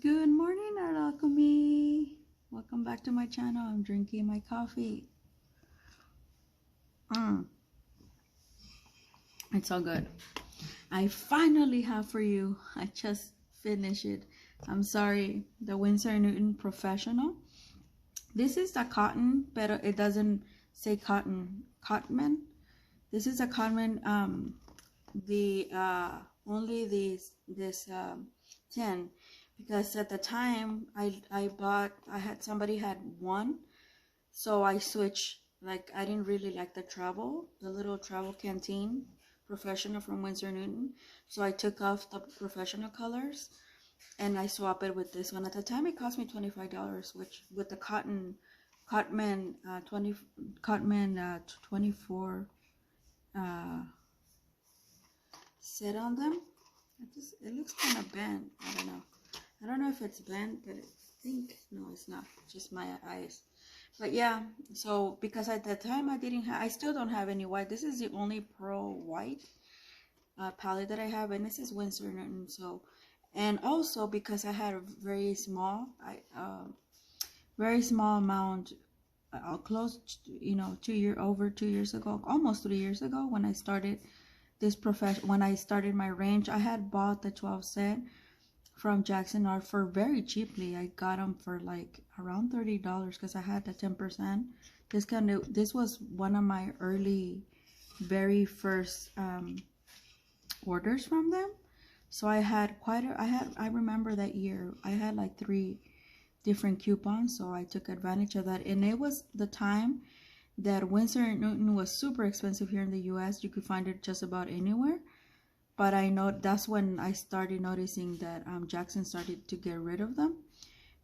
Good morning, Art-Alchemy. Welcome back to my channel. I'm drinking my coffee. It's so good. I finally have for you. I just finished it. I'm sorry. The Winsor and Newton Professional. This is the cotton, but it doesn't say cotton. Cotton. This is a cotton. Only this 10. Because at the time I had somebody had one, so I switched. Like, I didn't really like the little travel canteen professional from Winsor and Newton, so I took off the professional colors and I swapped it with this one. At the time it cost me $25, which with the cotton 24 set on them. It looks kind of bent. I don't know if it's bent, but I think, no, it's not, just my eyes. But yeah, so because at that time I still don't have any white. This is the only pearl white palette that I have, and this is Winsor and Newton. So, and also because I had a very small amount, close to, over 2 years ago, almost 3 years ago, when I started when I started my range, I had bought the 12 set from Jackson Art for very cheaply. I got them for like around $30 because I had the 10% discount. This was one of my very first orders from them. So I had I remember that year I had like 3 different coupons, so I took advantage of that. And it was the time that Winsor and Newton was super expensive here in the US. You could find it just about anywhere. But I know that's when I started noticing that Jackson started to get rid of them,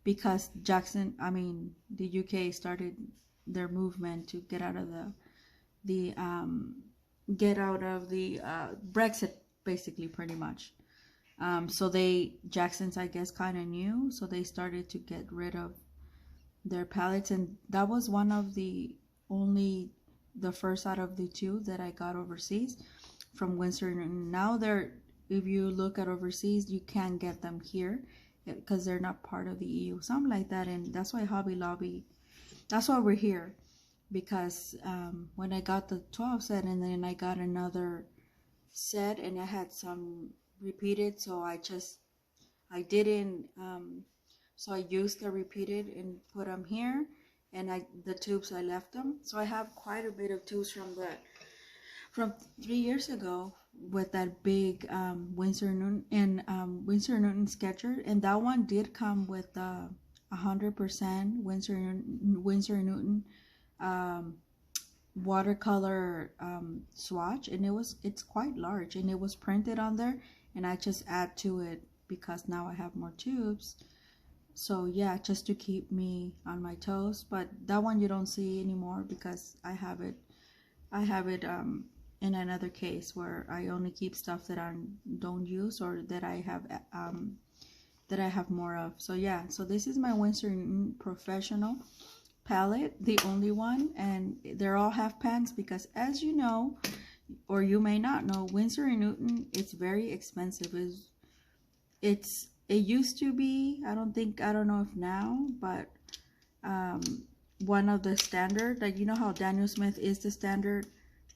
because the UK started their movement to get out of the Brexit, basically, pretty much. So Jackson's, I guess, kind of knew, so they started to get rid of their palettes, and that was one of the first out of the 2 that I got overseas from Winsor. And now if you look at overseas, you can't get them here because they're not part of the EU, something like that. And that's why Hobby Lobby, that's why we're here, because when I got the 12 set and then I got another set and I had some repeated, so I didn't so I used the repeated and put them here, and the tubes I left them. So I have quite a bit of tubes from 3 years ago with that big Winsor and Newton sketcher, and that one did come with 100% Winsor and Newton watercolor swatch, and it's quite large, and it was printed on there, and I just add to it because now I have more tubes. So yeah, just to keep me on my toes. But that one you don't see anymore because I have it in another case where I only keep stuff that I don't use, or that I have more of. So yeah, so this is my Winsor Newton Professional palette, the only one, and they're all half pans because, as you know, or you may not know, Winsor and Newton, it's very expensive. It used to be, I don't know if now, but one of the standard, like, you know how Daniel Smith is the standard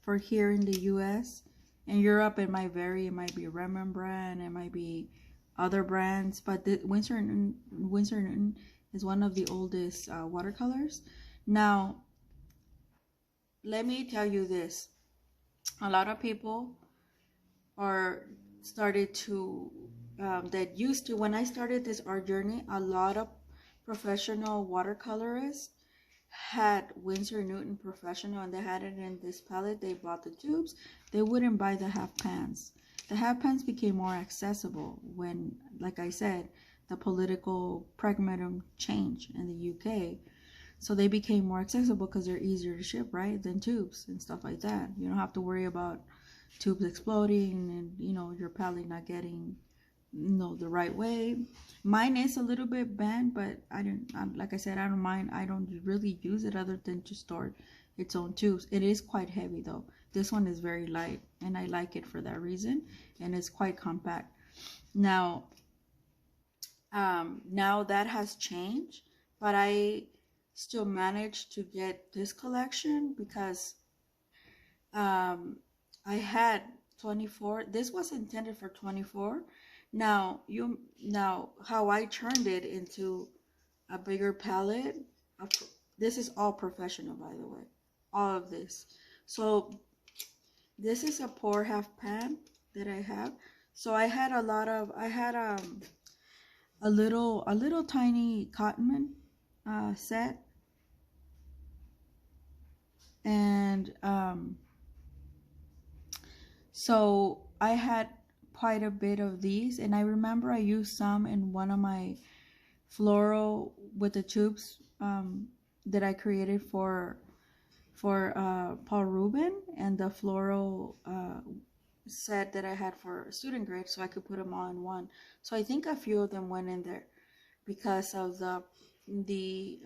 for here in the US. In Europe it might vary, it might be Rembrandt, it might be other brands, but the Winsor and Newton is one of the oldest watercolors. Now let me tell you this, a lot of people are started to that used to, when I started this art journey, a lot of professional watercolorists had Winsor Newton Professional, and they had it in this palette. They bought the tubes. They wouldn't buy the half pans. The half pans became more accessible when, like I said, the political pragmatism changed in the UK. So they became more accessible because they're easier to ship, right, than tubes and stuff like that. You don't have to worry about tubes exploding and your palette not getting the right way. Mine is a little bit bent, but like I said, I don't mind. I don't really use it other than to store its own tubes. It is quite heavy though. This one is very light, and I like it for that reason, and it's quite compact. Now Now that has changed, but I still managed to get this collection because I had 24. This was intended for 24. Now how I turned it into a bigger palette. This is all professional, by the way, all of this. So this is a pour half pan that I have. So I had a little tiny cotton set, and so I had quite a bit of these, and I remember I used some in one of my floral with the tubes that I created for Paul Rubin, and the floral set that I had for student grade, so I could put them all in one. So I think a few of them went in there because of the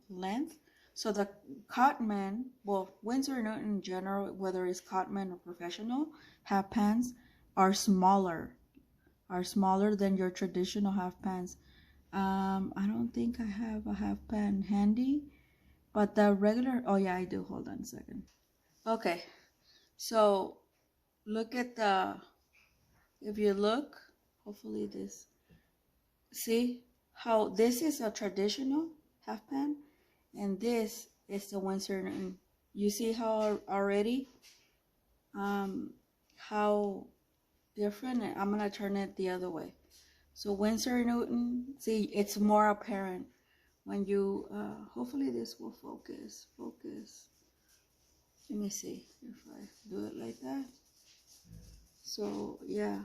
length. So the Cotman, well, Winsor and Newton in general, whether it's Cotman or professional, half pans are smaller than your traditional half pans. I don't think I have a half pan handy, but the regular, oh yeah, I do. Hold on a second. Okay, so look at if you look, hopefully this, see how this is a traditional half pan and this is the Winsor and Newton. You see how already, how different? I'm gonna turn it the other way. So Winsor and Newton, see, it's more apparent when you, hopefully this will focus. Let me see if I do it like that. So yeah,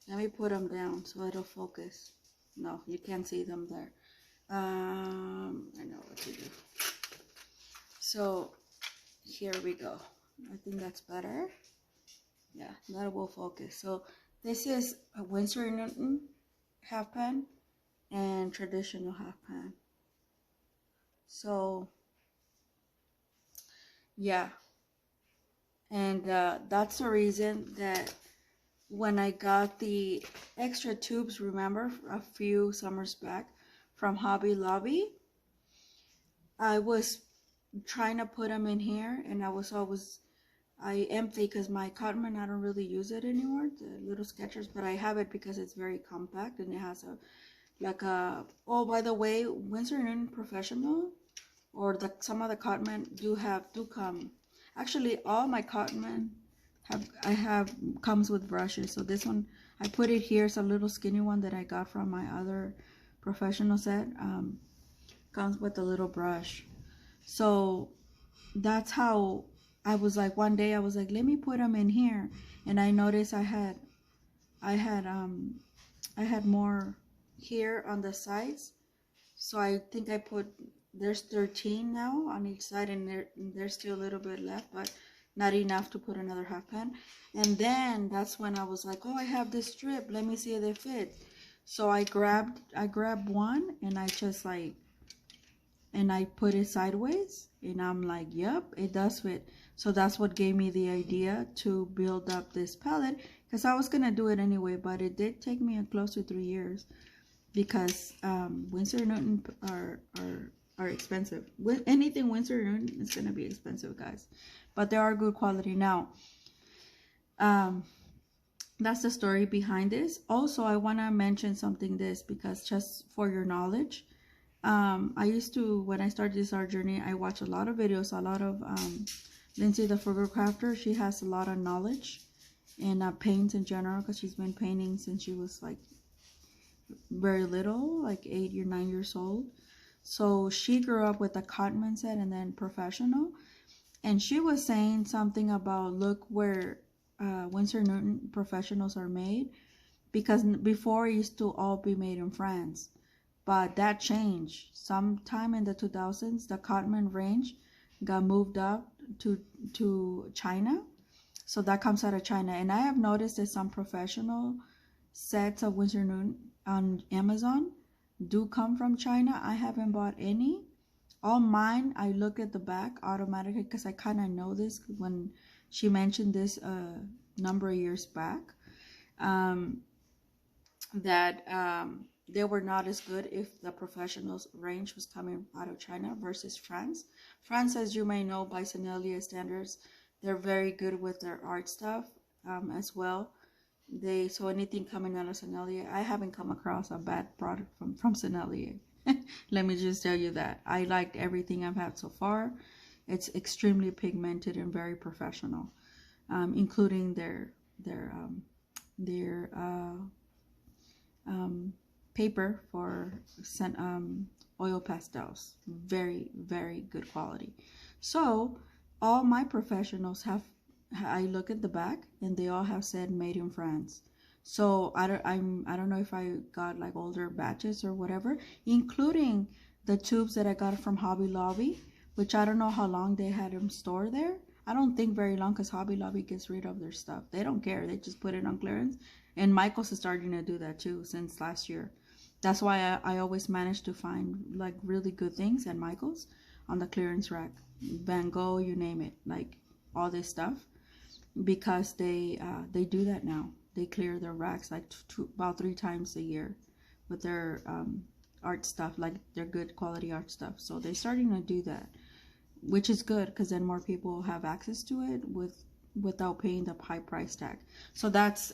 let me put them down so it'll focus. No, you can't see them there. I know what to do. So here we go. I think that's better. Yeah, that will focus. So this is a Winsor and Newton half pan and traditional half pan. So yeah, and that's the reason that when I got the extra tubes, remember a few summers back from Hobby Lobby, I was trying to put them in here, and I empty because my Cotman, I don't really use it anymore, the little Skechers, but I have it because it's very compact and it has oh, by the way, Winsor and Newton Professional or some of the Cotman do come. Actually, all my Cotman comes with brushes. So this one, I put it here. It's a little skinny one that I got from my other professional set. Comes with a little brush. So that's how I was like, one day I was like, let me put them in here, and I noticed I had more here on the sides. So I think there's 13 now on each side, and there's still a little bit left, but not enough to put another half pan. And then that's when I was like, oh, I have this strip, let me see if they fit. So I grabbed one, and I just like, and I put it sideways, and I'm like, yep, it does fit. So that's what gave me the idea to build up this palette, because I was gonna do it anyway, but it did take me close to 3 years because Winsor and Newton are expensive. With anything Winsor and Newton is gonna be expensive, guys, but they are good quality. Now that's the story behind this. Also, I want to mention something because just for your knowledge, I used to, when I started this art journey, I watched a lot of videos, a lot of Lindsay the Frugal Crafter. She has a lot of knowledge in paints in general, because she's been painting since she was like very little, like 8 or 9 years old. So she grew up with the Cotman set and then professional, and she was saying something about, look where Winsor Newton professionals are made, because before it used to all be made in France, but that changed sometime in the 2000s. The Cotman range got moved up to China, so that comes out of China. And I have noticed that some professional sets of Winsor Newton on Amazon do come from China. I haven't bought any. All mine, I look at the back automatically because I kind of know this when she mentioned this number of years back. that they were not as good if the professionals range was coming out of China versus France. France, as you may know, by Sennelier standards, they're very good with their art stuff as well. So anything coming out of Sennelier, I haven't come across a bad product from Sennelier. Let me just tell you that. I liked everything I've had so far. It's extremely pigmented and very professional, including their paper for oil pastels. Very, very good quality. So all my professionals have, I look at the back and they all have said made in France. So I don't know if I got like older batches or whatever, including the tubes that I got from Hobby Lobby, which I don't know how long they had them stored there. I don't think very long, because Hobby Lobby gets rid of their stuff. They don't care. They just put it on clearance. And Michael's is starting to do that too since last year. That's why I always manage to find like really good things at Michael's on the clearance rack. Van Gogh, you name it, like all this stuff, because they do that now. They clear their racks like about 3 times a year with their art stuff, like their good quality art stuff. So they're starting to do that, which is good, because then more people have access to it without paying the high price tag. So that's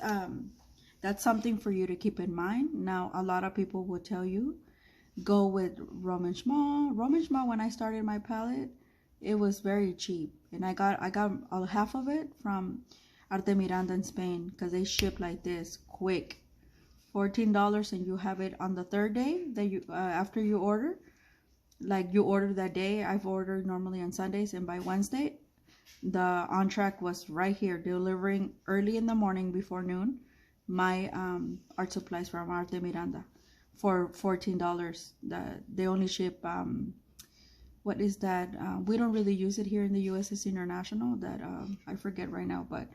something for you to keep in mind. Now, a lot of people will tell you go with Roman Schmal. Roman Schmal, when I started my palette, it was very cheap, and I got half of it from Arte Miranda in Spain, because they ship like this quick, $14, and you have it on the 3rd day that you after you order. Like you order that day. I've ordered normally on Sundays, and by Wednesday the on track was right here, delivering early in the morning before noon, my art supplies from Arte Miranda for $14. They only ship what is that, we don't really use it here in the US. It's international, that I forget right now, but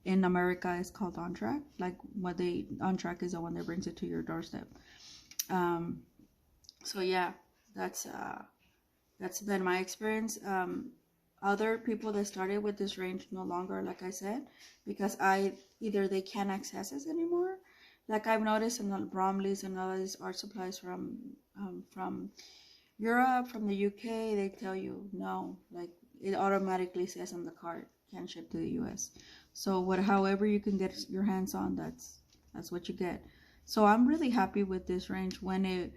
in America it's called on track. Like what they on track is the one that brings it to your doorstep. So yeah, that's been my experience. Other people that started with this range no longer, like I said, because either they can't access it anymore. Like I've noticed in the Bromley's and all these art supplies from Europe, from the UK, they tell you no, like it automatically says on the card, can't ship to the US. So however you can get your hands on, that's what you get. So I'm really happy with this range. When it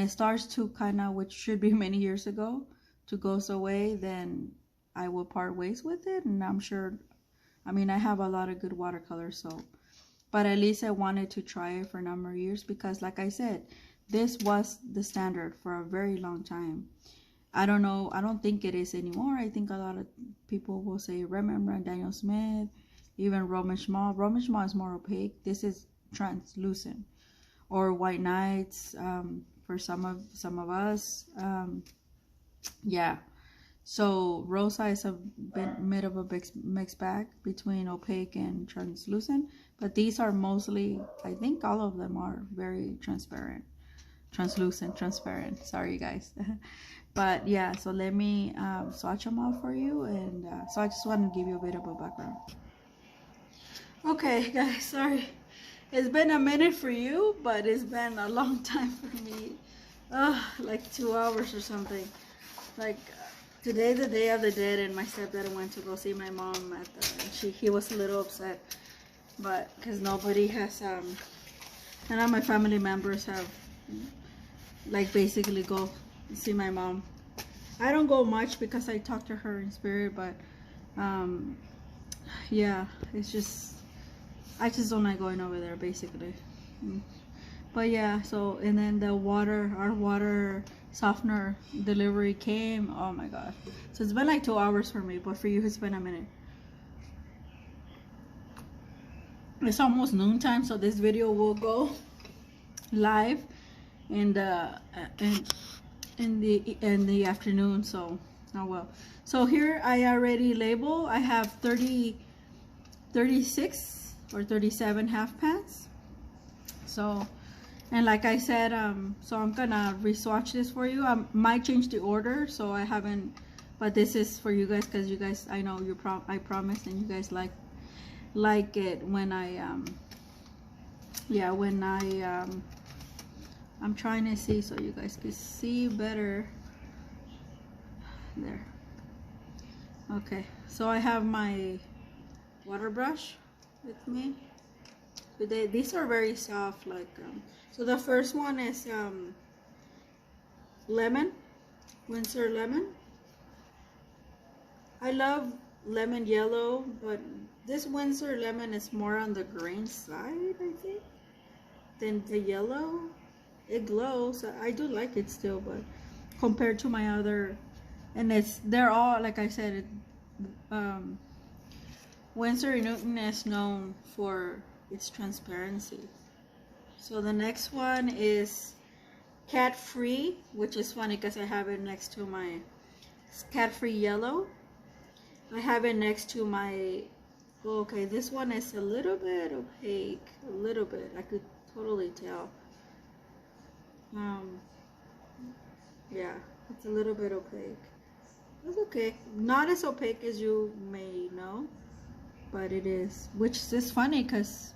starts to kind of, which should be many years ago, to goes away, then I will part ways with it. And I'm sure, I mean, I have a lot of good watercolors, so, but at least I wanted to try it for a number of years, because like I said, this was the standard for a very long time. I don't know, I don't think it is anymore. I think a lot of people will say Rembrandt, Daniel Smith, even Roman Schmal. Roman Schmal is more opaque. This is translucent. Or White Nights, for some of us. Yeah. So Rosa is a bit of a mixed bag between opaque and translucent. But these are mostly, I think all of them are very transparent. Transparent. Sorry, guys. But yeah, so let me swatch them all for you. And so I just want to give you a bit of a background. Okay, guys, sorry. It's been a minute for you, but it's been a long time for me. Like 2 hours or something. Like today, the Day of the Dead, and my stepdad went to go see my mom at he was a little upset, but because nobody has none of my family members have like basically go see my mom. I don't go much because I talk to her in spirit, but yeah, it's just I just don't like going over there basically. But yeah, so, and then our water softener delivery came. Oh my god. So it's been like 2 hours for me, but for you it's been a minute. It's almost noontime, so this video will go live in the afternoon. So oh well. So here I already label. I have 36 or 37 half pans. So, and like I said, so I'm gonna re-swatch this for you. I might change the order, so I haven't, but this is for you guys, because you guys, I know I promised, and you guys like it when I Yeah, when I'm trying to see so you guys can see better. There. Okay, so I have my water brush with me. These are very soft, like so the first one is lemon, Winsor lemon. I love lemon yellow, but this Winsor lemon is more on the green side, I think, than the yellow. It glows. I do like it still, but compared to my other, and they're all, like I said, Winsor and Newton is known for its transparency. So the next one is cat free, which is funny because I have it next to my cat free yellow. I have it next to my, okay, this one is a little bit opaque, a little bit, I could totally tell. Yeah, it's a little bit opaque. That's okay, not as opaque as you may know, but it is, which is funny because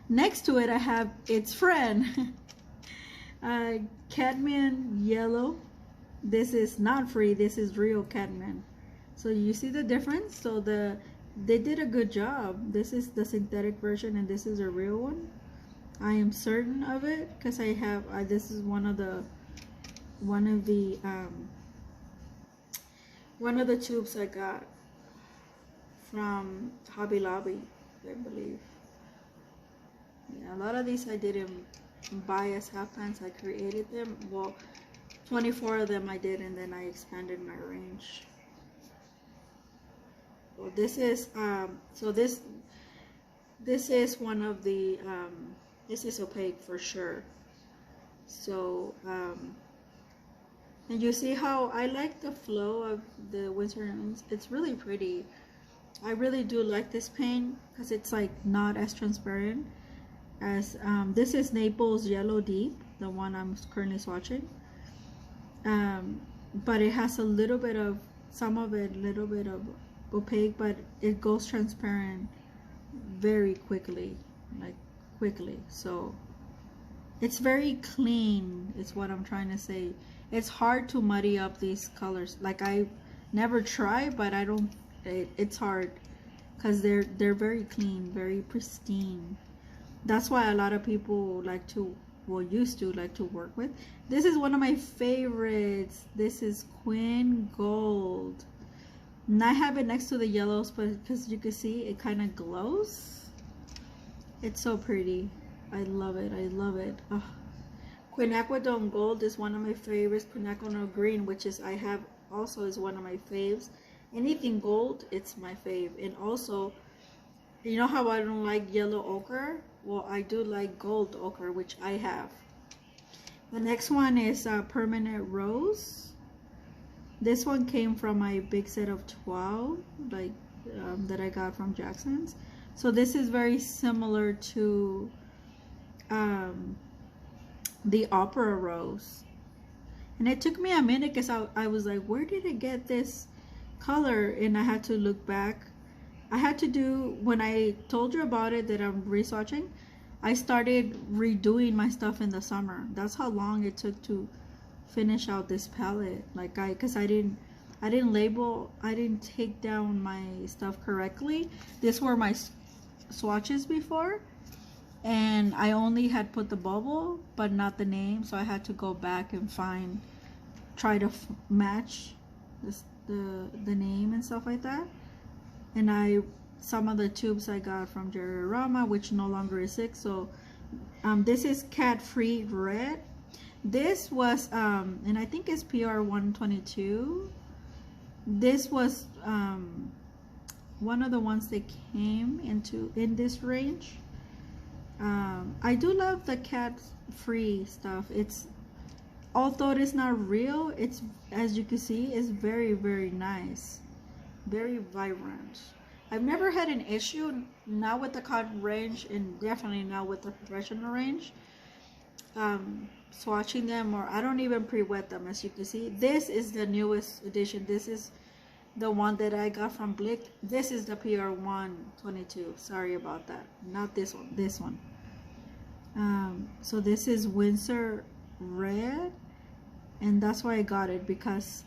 next to it I have its friend, cadmium yellow. This is not free, this is real cadmium. So you see the difference? So they did a good job. This is the synthetic version and this is a real one. I am certain of it because I have this is one of the tubes I got from Hobby Lobby, I believe. Yeah, a lot of these I didn't buy as half pans, I created them. Well, 24 of them I did, and then I expanded my range. Well, this is so this is one of the this is opaque for sure. So and you see how I like the flow of the Winsor and Newton. It's really pretty. I really do like this paint because it's like not as transparent as this is Naples Yellow Deep, the one I'm currently swatching. But it has a little bit of, some of it, little bit of opaque, but it goes transparent very quickly, like quickly. So it's very clean is what I'm trying to say. It's hard to muddy up these colors. Like I never try, but I don't, it's hard because they're very clean, very pristine. That's why a lot of people like to, well, used to like to work with. This is one of my favorites. This is Queen Gold. And I have it next to the yellows, but because you can see it kind of glows. It's so pretty. I love it. I love it. Oh. Quinacridone Gold is one of my favorites. Quinacridone Green, which is I have also, is one of my faves. Anything gold, it's my fave. And also, you know how I don't like yellow ochre? Well, I do like gold ochre, which I have. The next one is Permanent Rose. This one came from my big set of 12, like that I got from Jackson's. So this is very similar to the Opera Rose. And it took me a minute because I was like, where did I get this color? And I had to look back. I had to do, when I told you about it that I'm re-swatching, I started redoing my stuff in the summer. That's how long it took to finish out this palette. Like because I didn't label, I didn't take down my stuff correctly. These were my swatches before, and I only had put the bubble but not the name, so I had to go back and try to match the name and stuff like that. And some of the tubes I got from Jerry, which no longer exists. So this is Cat Free Red. This was and I think it's PR 122. This was one of the ones that came in this range. I do love the cat free stuff. It's, although it is not real, it's, as you can see, it's very, very nice, very vibrant. I've never had an issue, not with the cotton range, and definitely not with the professional range, swatching them, or I don't even pre-wet them. As you can see, this is the newest edition. This is the one that I got from Blick. This is the PR 122. Sorry about that, not this one, this one. So this is Winsor red, and that's why I got it, because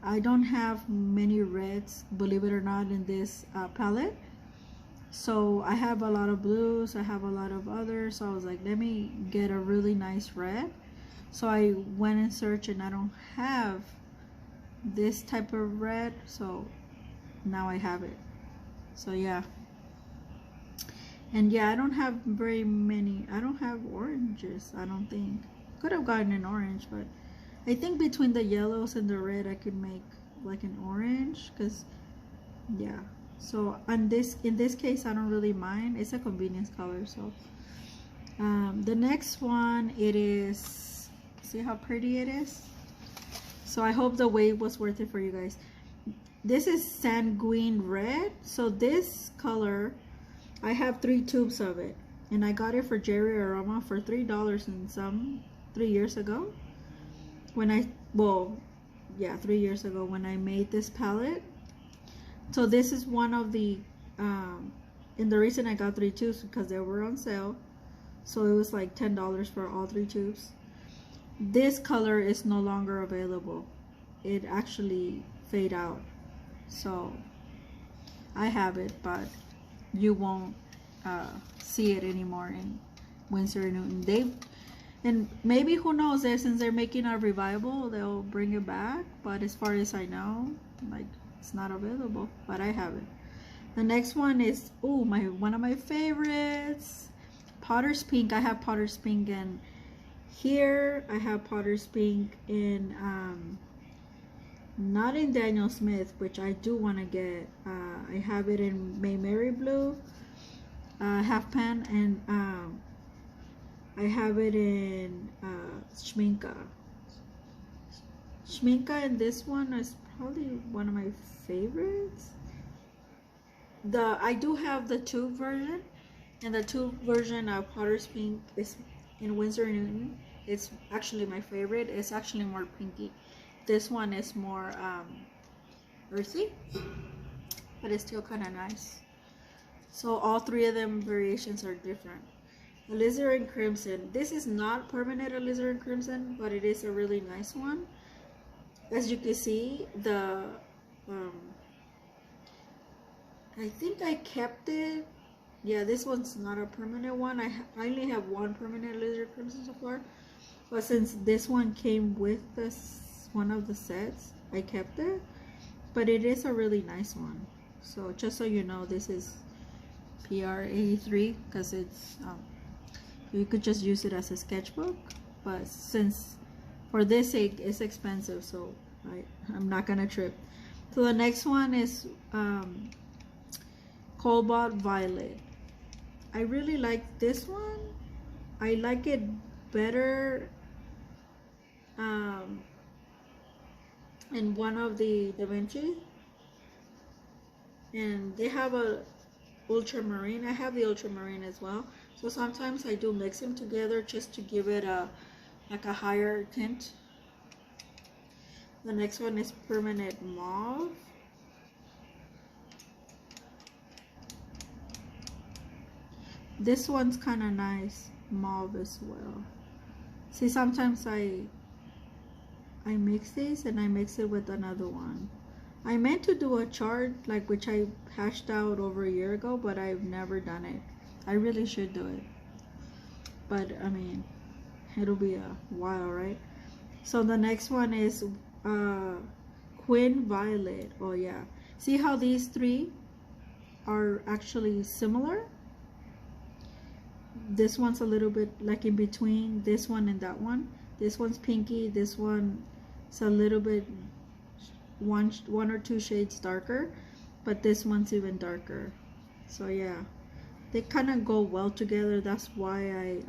I don't have many reds, believe it or not, in this palette. So I have a lot of blues, I have a lot of others, so I was like, let me get a really nice red. So I went and searched, and I don't have this type of red, so now I have it. So yeah. And yeah, I don't have very many. I don't have oranges, I don't think. Could have gotten an orange, but I think between the yellows and the red I could make like an orange, because yeah. So on this, in this case, I don't really mind. It's a convenience color. So the next one, it is, see how pretty it is. So I hope the wait was worth it for you guys. This is sanguine red. So this color, I have 3 tubes of it, and I got it for Jerry Aroma for $3 and some 3 years ago. When I, well, yeah, 3 years ago when I made this palette. So this is one of the, and the reason I got 3 tubes because they were on sale. So it was like $10 for all 3 tubes. This color is no longer available. It actually fade out. So I have it, but you won't see it anymore in Winsor and Newton. They've, and maybe, who knows, since they're making a revival, they'll bring it back. But as far as I know, like, it's not available, but I have it. The next one is, oh, one of my favorites, Potter's Pink. I have Potter's Pink, and here I have Potter's Pink in not in Daniel Smith, which I do want to get. I have it in Mayberry Blue, half pan, and I have it in Schminka. Schminka, and this one is probably one of my favorites. I do have the tube version, and the tube version of Potter's Pink is in Winsor and Newton. It's actually my favorite. It's actually more pinky. This one is more earthy, but it's still kind of nice. So all 3 of them variations are different. Alizarin Crimson. This is not permanent Alizarin Crimson, but it is a really nice one. As you can see, the I think I kept it. Yeah, this one's not a permanent one. I only have 1 permanent Alizarin Crimson so far, but since this one came with this one of the sets, I kept it. But it is a really nice one. So just so you know, this is PR83, because it's you could just use it as a sketchbook, but since for this sake it's expensive, so I'm not gonna trip. So the next one is Cobalt Violet. I really like this one. I like it better in one of the Da Vinci, and they have a ultramarine. I have the ultramarine as well, so sometimes I do mix them together just to give it like a higher tint. The next one is Permanent Mauve. This one's kind of nice, mauve as well. See, sometimes I mix these, and I mix it with another one. I meant to do a chart, like, which I hashed out over a year ago, but I've never done it. I really should do it, but I mean, it'll be a while, right? So the next one is Quin Violet. Oh yeah, see how these 3 are actually similar? This one's a little bit like in between this one and that one. This one's pinky, this one is a little bit one or 2 shades darker, but this one's even darker. So yeah, they kind of go well together. That's why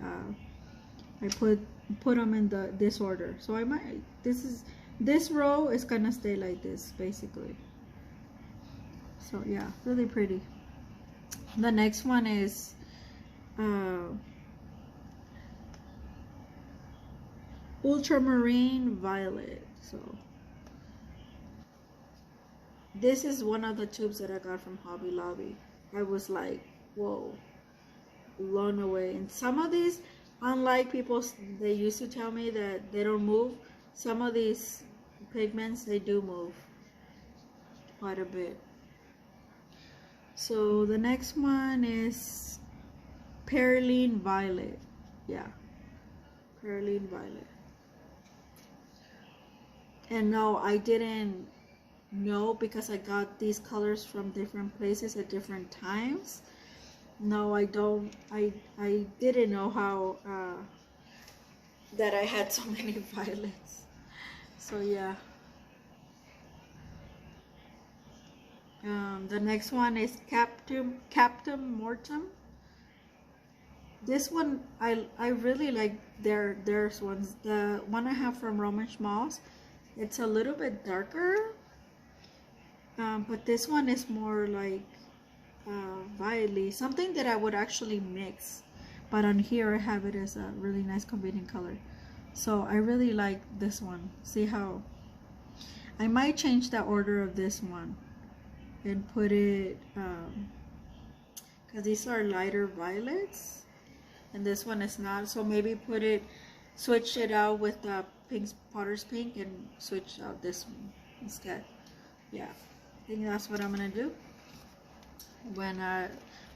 I put them in this order. So I might, this row is gonna stay like this basically. So yeah, really pretty. The next one is Ultramarine Violet. So this is one of the tubes that I got from Hobby Lobby. I was like, whoa, blown away. And some of these, unlike people, they used to tell me that they don't move. Some of these pigments, they do move quite a bit. So the next one is Perylene Violet. Yeah, Perylene Violet. And no, I didn't know because I got these colors from different places at different times. No, I don't. I didn't know how that I had so many violets. So yeah. The next one is Captain Mortem. This one I really like theirs ones. The one I have from Roman Schmalz, it's a little bit darker, but this one is more like violet-y, something that I would actually mix. But on here I have it as a really nice combining color. So I really like this one. See how I might change the order of this one and put it because these are lighter violets and this one is not, so maybe switch it out with the Potter's Pink and switch out this one instead. Yeah, I think that's what I'm gonna do when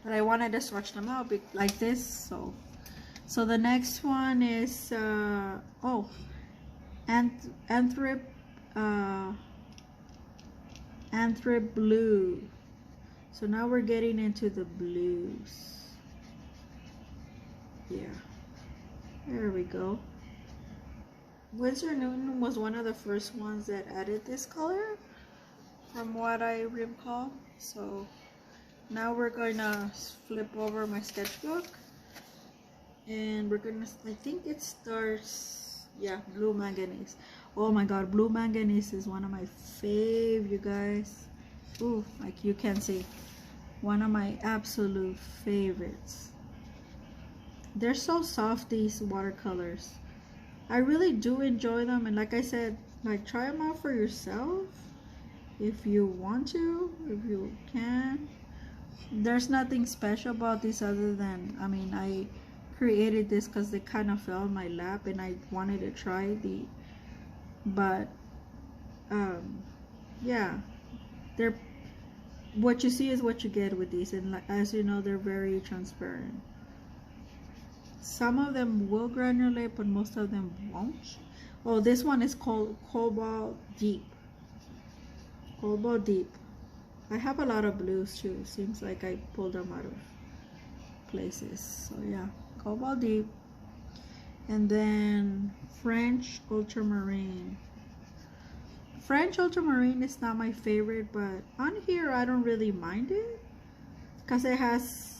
but I wanted to swatch them out like this. So the next one is Anthrop Blue. So now we're getting into the blues. Yeah, there we go. Winsor and Newton was one of the first ones that added this color from what I recall. So now we're going to flip over my sketchbook and we're gonna, I think it starts, yeah, Blue Manganese. Oh my god, Blue Manganese is one of my fave, you guys. Ooh, like you can see, one of my absolute favorites. They're so soft, these watercolors. I really do enjoy them, and like I said, like try them out for yourself if you want to, if you can. There's nothing special about this other than, I mean, I created this because they kind of fell in my lap and I wanted to try but yeah, they're, what you see is what you get with these, and like, as you know, they're very transparent. Some of them will granulate, but most of them won't. Oh, this one is called Cobalt Deep. Cobalt Deep. I have a lot of blues too. Seems like I pulled them out of places. So yeah, Cobalt Deep. And then French Ultramarine. French Ultramarine is not my favorite, but on here I don't really mind it because it has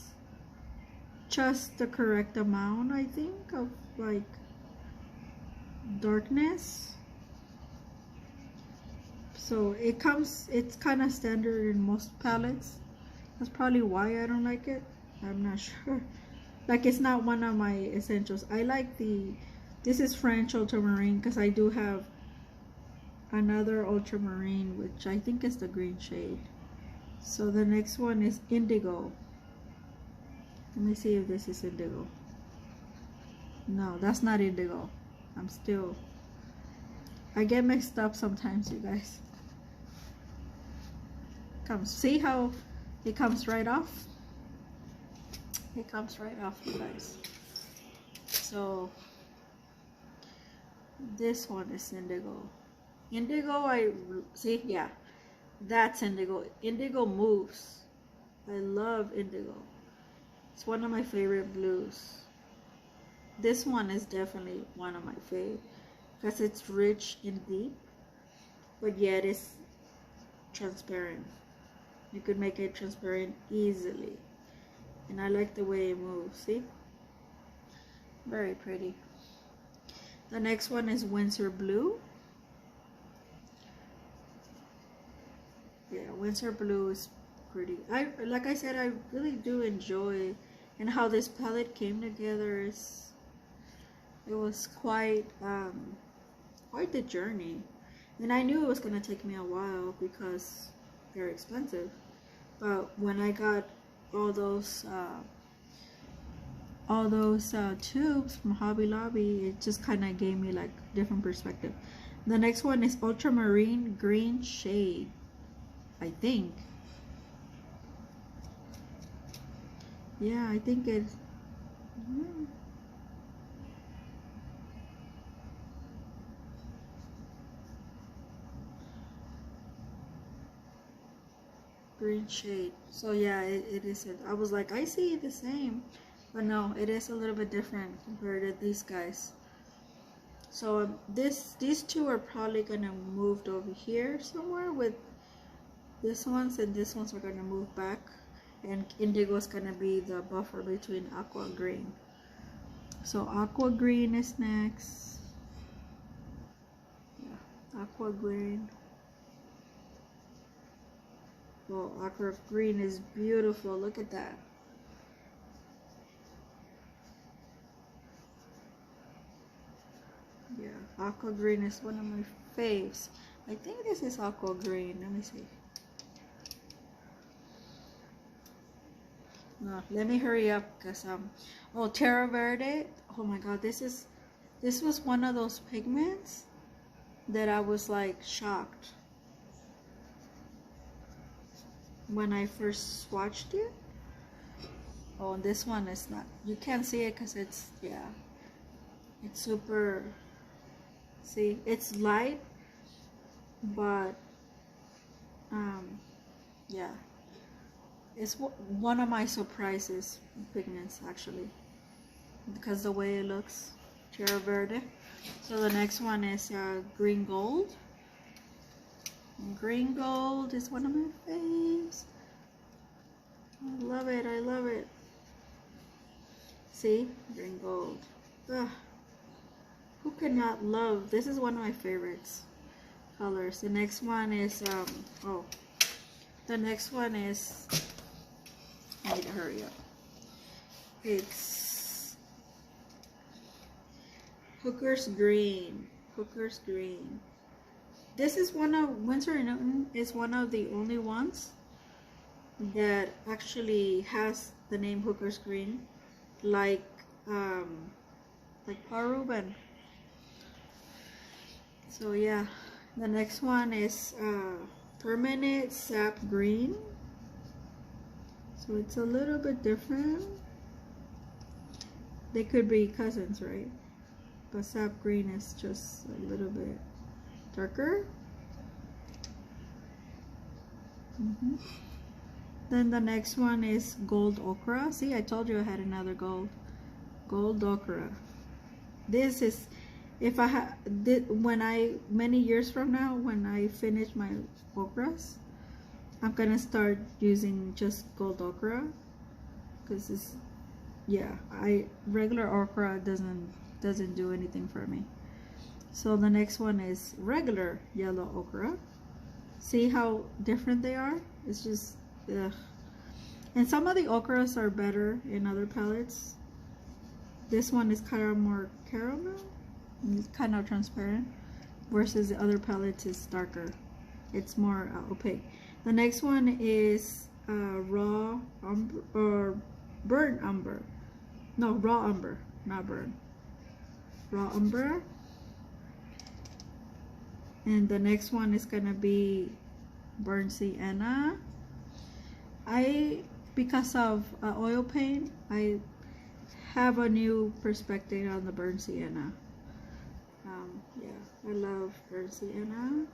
just the correct amount, I think, of like darkness. So it's kind of standard in most palettes. That's probably why I don't like it. I'm not sure. Like, it's not one of my essentials. I like this is French Ultramarine because I do have another Ultramarine, which I think is the green shade. So the next one is Indigo. Let me see if this is Indigo. No, that's not Indigo. I get mixed up sometimes, you guys. See how it comes right off? It comes right off, you guys. So this one is Indigo. Indigo, see, yeah, that's Indigo. Indigo moves. I love Indigo. It's one of my favorite blues. This one is definitely one of my favorite because it's rich and deep, but yet it's transparent. You could make it transparent easily, and I like the way it moves. See, very pretty. The next one is Winsor Blue. Yeah, Winsor Blue is pretty. Like I said, I really do enjoy, and how this palette came together it was quite the journey, and I knew it was gonna take me a while because they're expensive. But when I got all those all those tubes from Hobby Lobby, it just kind of gave me like different perspective. The next one is ultramarine green shade, I think. Yeah, I think it. Green shade. So yeah, it is. I was like, I see it the same, but no, it is a little bit different compared to these guys. So these two are probably gonna moved over here somewhere with this ones, and this ones are gonna move back, and indigo is gonna be the buffer between aqua and green. So aqua green is next. Yeah, aqua green. Well, aqua green is beautiful. Look at that. Yeah, aqua green is one of my faves. I think this is aqua green. Let me see. No, let me hurry up because oh, Terra Verde. Oh my god, this was one of those pigments that I was like shocked when I first swatched it. Oh, and this one is not. You can't see it because it's, yeah, it's super. See, it's light, but yeah, it's one of my surprises pigments actually, because the way it looks. Terra Verde. So the next one is green gold. Green gold is one of my faves. I love it. I love it. See, green gold. Ugh. Who cannot love? This is one of my favorites colors. The next one is oh, the next one is. I need to hurry up. It's Hooker's Green. Hooker's Green. This is one of Winsor and Newton is one of the only ones that actually has the name Hooker's Green, like Paul Ruben. So yeah, the next one is Permanent Sap Green. So it's a little bit different. They could be cousins, right? But Sap Green is just a little bit darker. Then the next one is Gold Ochre. See, I told you I had another gold. Gold Ochre. This is, if I many years from now, when I finish my ochres, I'm gonna start using just Gold Ochre, because it's, yeah, regular ochre doesn't do anything for me. So the next one is regular yellow ochre. See how different they are? It's just, ugh. And some of the ochres are better in other palettes. This one is kind of more caramel, it's kind of transparent, versus the other palettes is darker. It's more opaque. The next one is raw umber, or burnt umber. No, raw umber, not burnt. Raw umber. And the next one is gonna be burnt sienna. Because of oil paint, I have a new perspective on the burnt sienna. Yeah, I love burnt sienna.